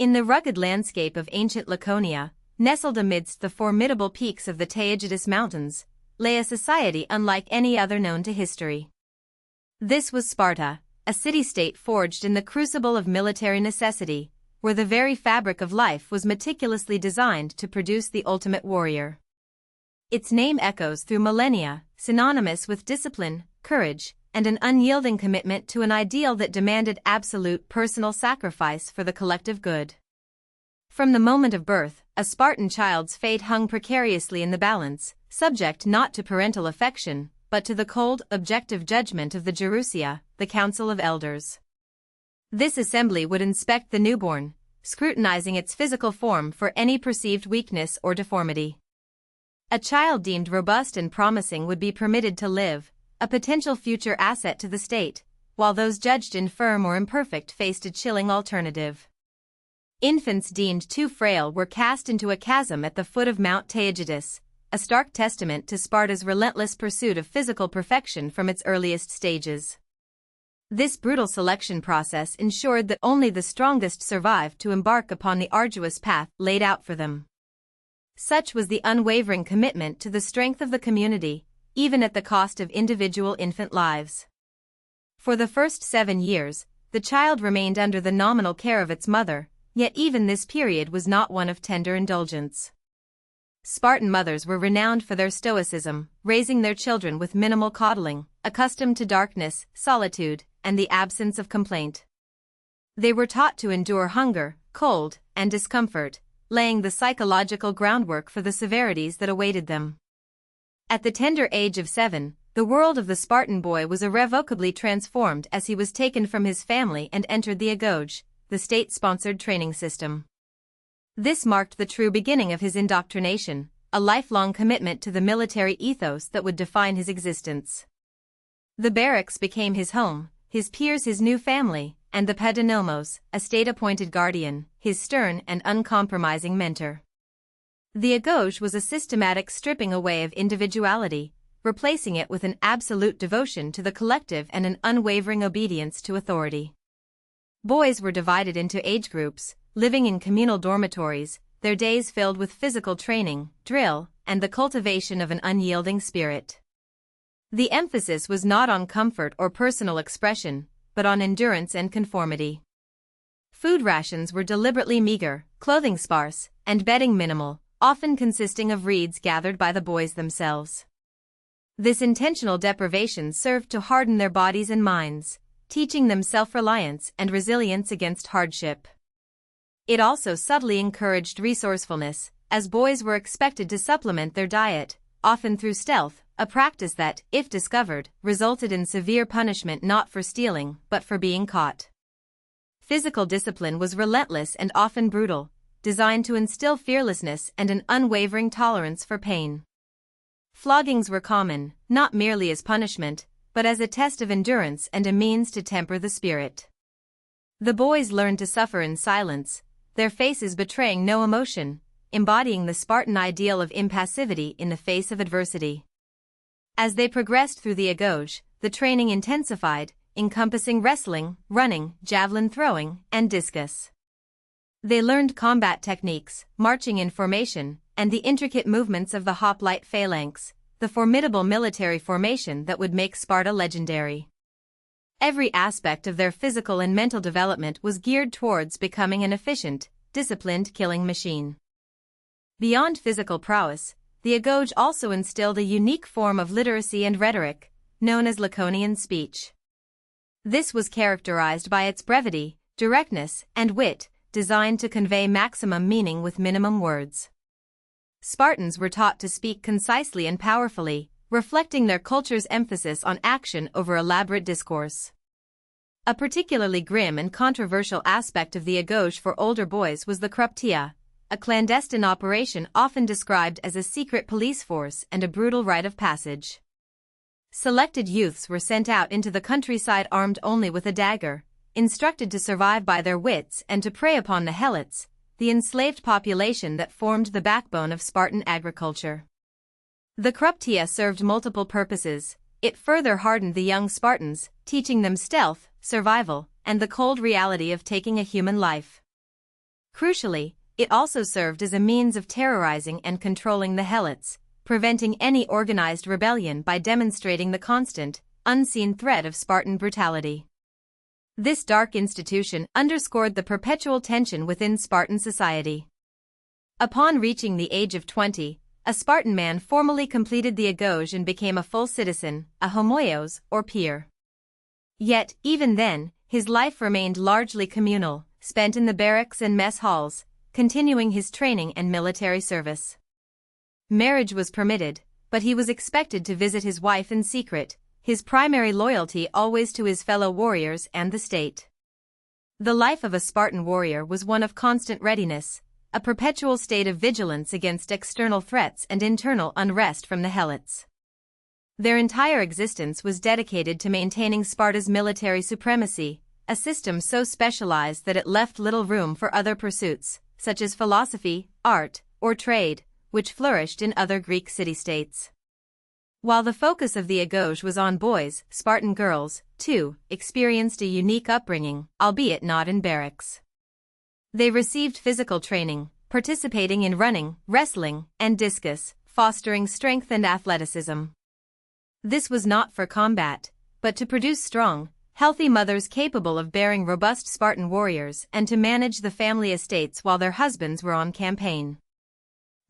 In the rugged landscape of ancient Laconia, nestled amidst the formidable peaks of the Taygetus mountains, lay a society unlike any other known to history. This was Sparta, a city-state forged in the crucible of military necessity, where the very fabric of life was meticulously designed to produce the ultimate warrior. Its name echoes through millennia, synonymous with discipline, courage, and an unyielding commitment to an ideal that demanded absolute personal sacrifice for the collective good. From the moment of birth, a Spartan child's fate hung precariously in the balance, subject not to parental affection, but to the cold, objective judgment of the Gerousia, the Council of Elders. This assembly would inspect the newborn, scrutinizing its physical form for any perceived weakness or deformity. A child deemed robust and promising would be permitted to live, a potential future asset to the state, while those judged infirm or imperfect faced a chilling alternative. Infants deemed too frail were cast into a chasm at the foot of Mount Taygetus, a stark testament to Sparta's relentless pursuit of physical perfection from its earliest stages. This brutal selection process ensured that only the strongest survived to embark upon the arduous path laid out for them. Such was the unwavering commitment to the strength of the community, even at the cost of individual infant lives. For the first 7 years, the child remained under the nominal care of its mother, yet even this period was not one of tender indulgence. Spartan mothers were renowned for their stoicism, raising their children with minimal coddling, accustomed to darkness, solitude, and the absence of complaint. They were taught to endure hunger, cold, and discomfort, laying the psychological groundwork for the severities that awaited them. At the tender age of 7, the world of the Spartan boy was irrevocably transformed as he was taken from his family and entered the agoge, the state-sponsored training system. This marked the true beginning of his indoctrination, a lifelong commitment to the military ethos that would define his existence. The barracks became his home, his peers his new family, and the paidonomos, a state-appointed guardian, his stern and uncompromising mentor. The agoge was a systematic stripping away of individuality, replacing it with an absolute devotion to the collective and an unwavering obedience to authority. Boys were divided into age groups, living in communal dormitories, their days filled with physical training, drill, and the cultivation of an unyielding spirit. The emphasis was not on comfort or personal expression, but on endurance and conformity. Food rations were deliberately meager, clothing sparse, and bedding minimal, often consisting of reeds gathered by the boys themselves. This intentional deprivation served to harden their bodies and minds, teaching them self-reliance and resilience against hardship. It also subtly encouraged resourcefulness, as boys were expected to supplement their diet, often through stealth, a practice that, if discovered, resulted in severe punishment not for stealing but for being caught. Physical discipline was relentless and often brutal, designed to instill fearlessness and an unwavering tolerance for pain. Floggings were common, not merely as punishment, but as a test of endurance and a means to temper the spirit. The boys learned to suffer in silence, their faces betraying no emotion, embodying the Spartan ideal of impassivity in the face of adversity. As they progressed through the agoge, the training intensified, encompassing wrestling, running, javelin throwing, and discus. They learned combat techniques, marching in formation, and the intricate movements of the hoplite phalanx, the formidable military formation that would make Sparta legendary. Every aspect of their physical and mental development was geared towards becoming an efficient, disciplined killing machine. Beyond physical prowess, the agoge also instilled a unique form of literacy and rhetoric, known as Laconian speech. This was characterized by its brevity, directness, and wit, designed to convey maximum meaning with minimum words. Spartans were taught to speak concisely and powerfully, reflecting their culture's emphasis on action over elaborate discourse. A particularly grim and controversial aspect of the agoge for older boys was the crucible, a clandestine operation often described as a secret police force and a brutal rite of passage. Selected youths were sent out into the countryside armed only with a dagger, instructed to survive by their wits and to prey upon the helots, the enslaved population that formed the backbone of Spartan agriculture. The crucible served multiple purposes. It further hardened the young Spartans, teaching them stealth, survival, and the cold reality of taking a human life. Crucially, it also served as a means of terrorizing and controlling the Helots, preventing any organized rebellion by demonstrating the constant, unseen threat of Spartan brutality. This dark institution underscored the perpetual tension within Spartan society. Upon reaching the age of 20, a Spartan man formally completed the agoge and became a full citizen, a homoios, or peer. Yet, even then, his life remained largely communal, spent in the barracks and mess halls, continuing his training and military service. Marriage was permitted, but he was expected to visit his wife in secret, his primary loyalty always to his fellow warriors and the state. The life of a Spartan warrior was one of constant readiness, a perpetual state of vigilance against external threats and internal unrest from the Helots. Their entire existence was dedicated to maintaining Sparta's military supremacy, a system so specialized that it left little room for other pursuits, such as philosophy, art, or trade, which flourished in other Greek city-states. While the focus of the agoge was on boys, Spartan girls, too, experienced a unique upbringing, albeit not in barracks. They received physical training, participating in running, wrestling, and discus, fostering strength and athleticism. This was not for combat, but to produce strong, healthy mothers capable of bearing robust Spartan warriors and to manage the family estates while their husbands were on campaign.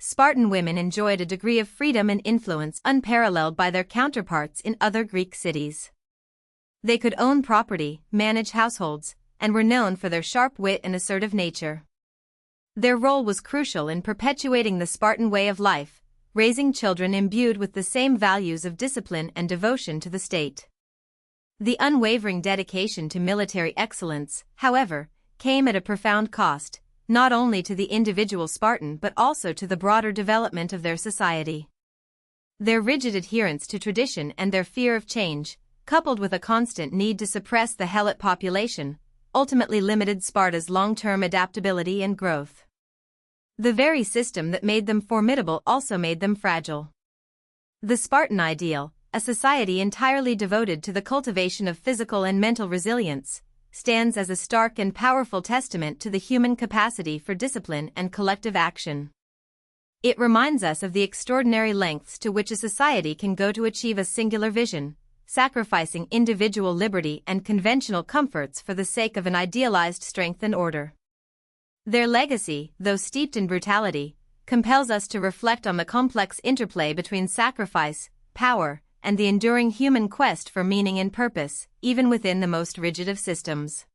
Spartan women enjoyed a degree of freedom and influence unparalleled by their counterparts in other Greek cities. They could own property, manage households, and were known for their sharp wit and assertive nature. Their role was crucial in perpetuating the Spartan way of life, raising children imbued with the same values of discipline and devotion to the state. The unwavering dedication to military excellence, however, came at a profound cost, not only to the individual Spartan but also to the broader development of their society. Their rigid adherence to tradition and their fear of change, coupled with a constant need to suppress the Helot population, ultimately limited Sparta's long-term adaptability and growth. The very system that made them formidable also made them fragile. The Spartan ideal, a society entirely devoted to the cultivation of physical and mental resilience, stands as a stark and powerful testament to the human capacity for discipline and collective action. It reminds us of the extraordinary lengths to which a society can go to achieve a singular vision, sacrificing individual liberty and conventional comforts for the sake of an idealized strength and order. Their legacy, though steeped in brutality, compels us to reflect on the complex interplay between sacrifice, power, and the enduring human quest for meaning and purpose, even within the most rigid of systems.